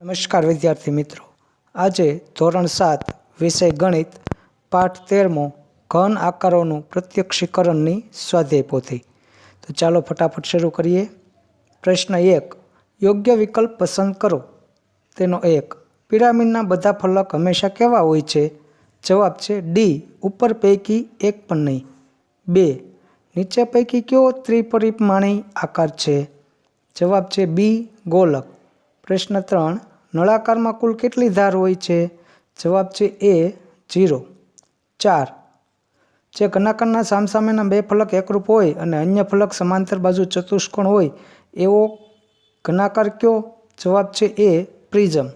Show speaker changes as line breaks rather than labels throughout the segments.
નમસ્કાર વિદ્યાર્થી મિત્રો, આજે ધોરણ 7 વિષય ગણિત પાઠ 13મો ઘન આકારોનું પ્રત્યક્ષીકરણની સ્વાધ્યાય પોથી। તો ચાલો ફટાફટ શરૂ કરીએ। પ્રશ્ન 1, યોગ્ય વિકલ્પ પસંદ કરો। તેનો 1, પિરામિડના બધા ફલક હંમેશા કેવા હોય છે? જવાબ છે ડી, ઉપર પૈકી એક પણ નહીં। 2, નીચે પૈકી કયો ત્રિપરિમાણીય આકાર છે? જવાબ છે બી, ગોલક। પ્રશ્ન 3, નળાકારમાં કુલ કેટલી ધાર હોય છે? જવાબ છે એ, 0। 4, જે ઘનાકારના સામસામેના બે ફલક એકરૂપ હોય અને અન્ય ફલક સમાંતર બાજુ ચતુષ્કોણ હોય એવો ઘનાકાર કયો? જવાબ છે એ, પ્રિઝમ।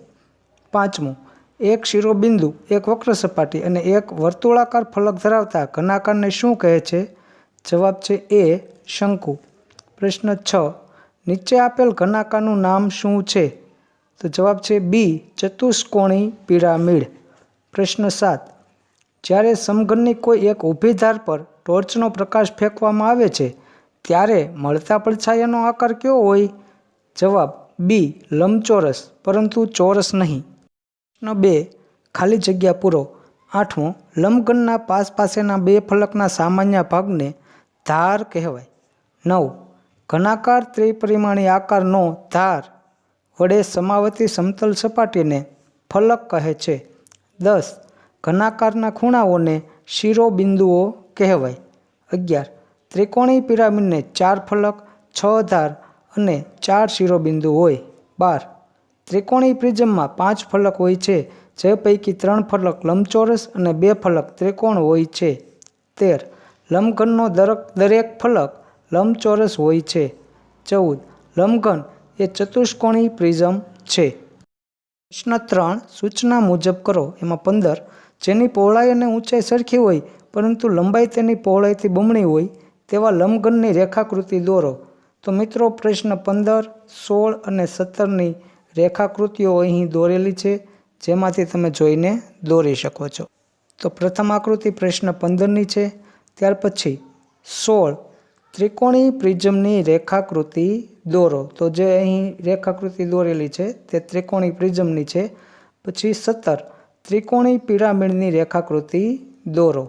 5મું, એક શિરોબિંદુ, એક વક્ર સપાટી અને એક વર્તુળાકાર ફલક ધરાવતા ઘનાકારને શું કહે છે? જવાબ છે એ, શંકુ। પ્રશ્ન 6, નીચે આપેલ ઘનાકારનું નામ શું છે? તો જવાબ છે બી, ચતુષ્કોણી પિરામિડ। પ્રશ્ન 7, જ્યારે સમઘનની કોઈ એક ઊભી ધાર પર ટોર્ચનો પ્રકાશ ફેંકવામાં આવે છે ત્યારે મળતા પડછાયાનો આકાર કયો હોય? જવાબ બી, લંબચોરસ, પરંતુ ચોરસ નહીં। પ્રશ્ન 2, ખાલી જગ્યા પૂરો। 8મો, લંબઘનના પાસેના બે ફલકના સામાન્ય ભાગને ધાર કહેવાય। 9, ઘનાકાર ત્રિપરિમાણીય આકારનો ધાર વડે સમાવતી સમતલ સપાટીને ફલક કહે છે। 10, ઘનાકારના ખૂણાઓને શિરોબિંદુઓ કહેવાય। 11, ત્રિકોણીય પિરામિડને 4 ફલક, 6 ધાર અને 4 શિરોબિંદુ હોય। 12, ત્રિકોણીય પ્રિઝમમાં 5 ફલક હોય છે, જે પૈકી 3 ફલક લંબચોરસ અને 2 ફલક ત્રિકોણ હોય છે। 13, લંબઘનનો દરેક ફલક લંબચોરસ હોય છે। 14, લંબઘન એ ચતુષ્કોણીય પ્રિઝમ છે। પ્રશ્ન 3, સૂચના મુજબ કરો। એમાં 15, જેની પહોળાઈ અને ઊંચાઈ સરખી હોય પરંતુ લંબાઈ તેની પહોળાઈથી બમણી હોય તેવા લંબઘનની રેખાકૃતિ દોરો। તો મિત્રો, પ્રશ્ન 15, 16 અને 17ની રેખાકૃતિઓ અહીં દોરેલી છે, જેમાંથી તમે જોઈને દોરી શકો છો। તો પ્રથમ આકૃતિ પ્રશ્ન 15ની છે। ત્યાર પછી 16, ત્રિકોણીય પ્રિઝમની રેખાકૃતિ દોરો। તો જે અહીં રેખાકૃતિ દોરેલી છે તે ત્રિકોણીય પ્રિઝમની છે। પછી 17, ત્રિકોણીય પિરામિડની રેખાકૃતિ દોરો।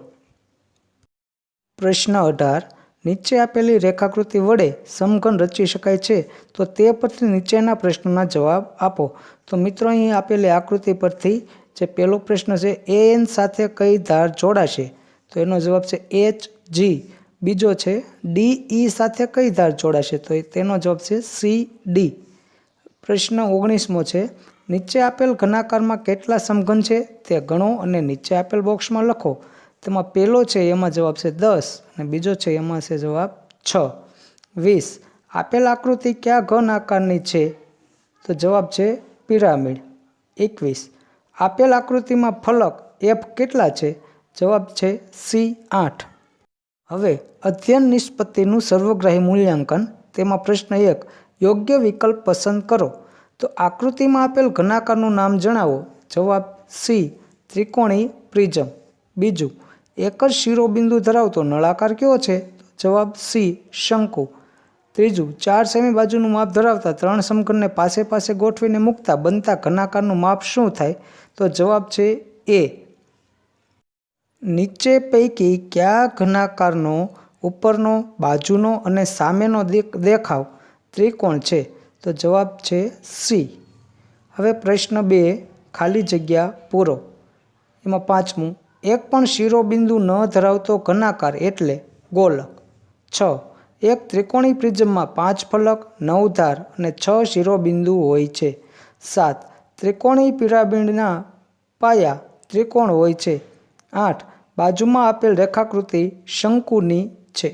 પ્રશ્ન 18, નીચે આપેલી રેખાકૃતિ વડે સમઘન રચી શકાય છે, તો તે પરથી નીચેના પ્રશ્નોના જવાબ આપો। તો મિત્રો, અહીં આપેલી આકૃતિ પરથી જે પહેલો પ્રશ્ન છે, એન સાથે કઈ ધાર જોડાશે? તો એનો જવાબ છે એચ, જી। બીજો છે ડી, ઈ સાથે કઈ ધાર જોડાશે? તો તેનો જવાબ છે સી, ડી। પ્રશ્ન 19મો છે, નીચે આપેલ ઘનાકારમાં કેટલા સમઘન છે તે ગણો અને નીચે આપેલ બોક્સમાં લખો। તેમાં પહેલો છે એમાં જવાબ છે 10 અને બીજો છે એમાં છે જવાબ 6। 20, આપેલ આકૃતિ કયા ઘન આકારની છે? તો જવાબ છે પિરામિડ। 21, આપેલ આકૃતિમાં ફલક એફ કેટલા છે? જવાબ છે સી, 8। હવે અધ્યયન નિષ્પત્તિનું સર્વગ્રાહી મૂલ્યાંકન। તેમાં પ્રશ્ન 1, યોગ્ય વિકલ્પ પસંદ કરો। તો આકૃતિમાં આપેલ ઘનાકારનું નામ જણાવો। જવાબ સી, ત્રિકોણીય પ્રિઝમ। બીજું, એક જ શિરોબિંદુ ધરાવતો નળાકાર કયો છે? જવાબ સી, શંકુ। ત્રીજું, 4 સેમી બાજુનું માપ ધરાવતા 3 સમઘનને પાસે પાસે ગોઠવીને મૂકતા બનતા ઘનાકારનું માપ શું થાય? તો જવાબ છે એ। નીચે પૈકી કયા ઘનાકારનો ઉપરનો, બાજુનો અને સામેનો દેખાવ ત્રિકોણ છે? તો જવાબ છે સી। હવે પ્રશ્ન 2, ખાલી જગ્યા પૂરો। એમાં 5મું, એક પણ શિરોબિંદુ ન ધરાવતો ઘનાકાર એટલે ગોલક। 6, એક ત્રિકોણીય પ્રિઝમમાં 5 ફલક, 9 ધાર અને 6 શિરોબિંદુ હોય છે। 7, ત્રિકોણીય પિરામિડના પાયા ત્રિકોણ હોય છે। 8, બાજુમાં આપેલ રેખાકૃતિ શંકુની છે।